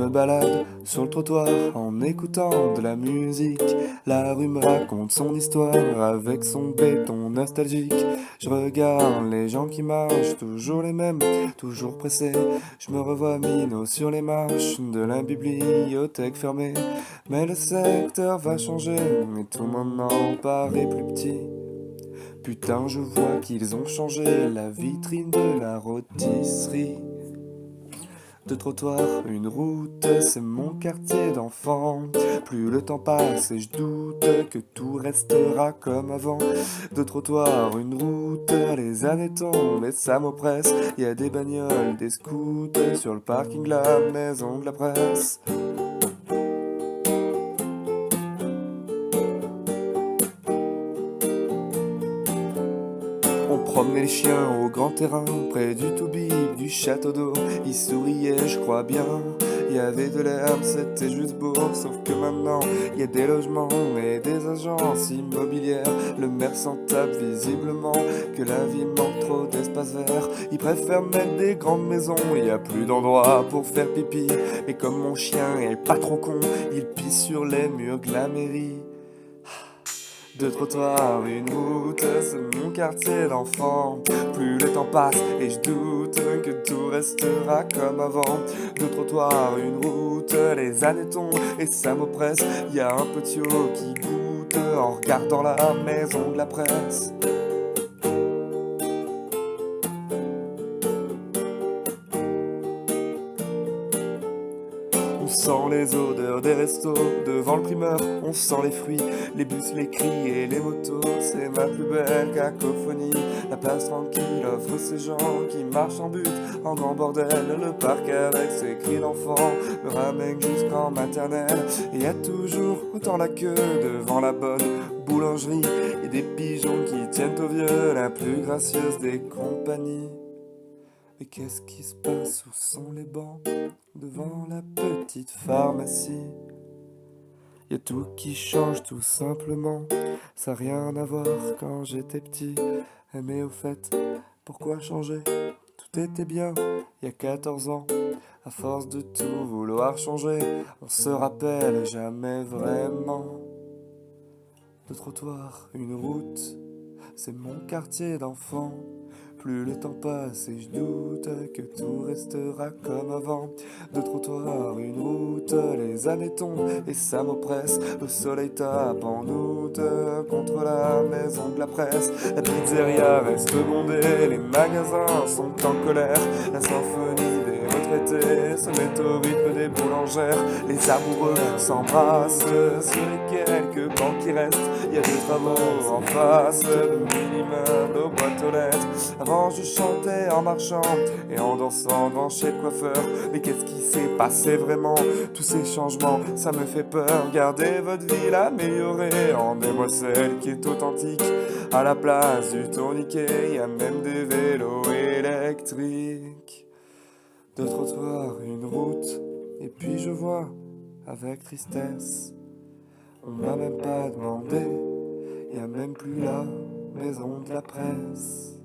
me balade sur le trottoir en écoutant de la musique. La rue me raconte son histoire avec son béton nostalgique. Je regarde les gens qui marchent, toujours les mêmes, toujours pressés. Je me revois minot sur les marches de la bibliothèque fermée. Mais le secteur va changer et tout maintenant paraît plus petit. Putain, je vois qu'ils ont changé la vitrine de la rôtisserie. Deux trottoirs, une route, c'est mon quartier d'enfant. Plus le temps passe et je doute que tout restera comme avant. Deux trottoirs, une route, les années tombent et ça m'oppresse. Y a des bagnoles, des scouts sur le parking, la maison de la presse. On promenait les chiens au grand terrain, près du Toubib, du château d'eau. Ils souriaient, je crois bien, il y avait de l'herbe, c'était juste beau. Sauf que maintenant, il y a des logements et des agences immobilières. Le maire s'en tape visiblement, que la ville manque trop d'espace vert. Il préfère mettre des grandes maisons, il n'y a plus d'endroit pour faire pipi. Et comme mon chien est pas trop con, il pisse sur les murs de la mairie. Deux trottoirs, une route, c'est mon quartier d'enfant. Plus le temps passe et je doute que tout restera comme avant. Deux trottoirs, une route, les années tombent et ça m'oppresse. Y a un petit haut qui goûte en regardant la maison de la presse. On sent les odeurs des restos, devant le primeur, on sent les fruits, les bus, les cris et les motos, c'est ma plus belle cacophonie. La place tranquille offre ces gens qui marchent en but, en grand bordel, le parc avec ses cris d'enfants me ramène jusqu'en maternelle. Et y a toujours autant la queue devant la bonne boulangerie, et des pigeons qui tiennent au vieux, la plus gracieuse des compagnies. Mais qu'est-ce qui se passe? Où sont les bancs devant la petite pharmacie? Y a tout qui change tout simplement. Ça n'a rien à voir quand j'étais petit. Mais au fait, pourquoi changer? Tout était bien il y a 14 ans. À force de tout vouloir changer, on se rappelle jamais vraiment. Deux trottoirs, une route, c'est mon quartier d'enfant. Plus le temps passe et je doute que tout restera comme avant. Deux trottoirs, une route, les années tombent et ça m'oppresse. Le soleil tape en août contre la maison de la presse. La pizzeria reste bondée, les magasins sont en colère. La symphonie des retraités se met au rythme des boulangères. Les amoureux s'embrassent sur les quelques bancs qui restent. Y a des travaux en face de mini-meubles aux boîtes aux lettres. Avant je chantais en marchant et en dansant devant chez le coiffeur. Mais qu'est-ce qui s'est passé vraiment? Tous ces changements, ça me fait peur. Gardez votre vie, l'améliorer. Emmenez-moi celle qui est authentique. À la place du tourniquet, y a même des vélos électriques. Deux trottoirs, une route, et puis je vois avec tristesse. On m'a même pas demandé, y a même plus la maison de la presse.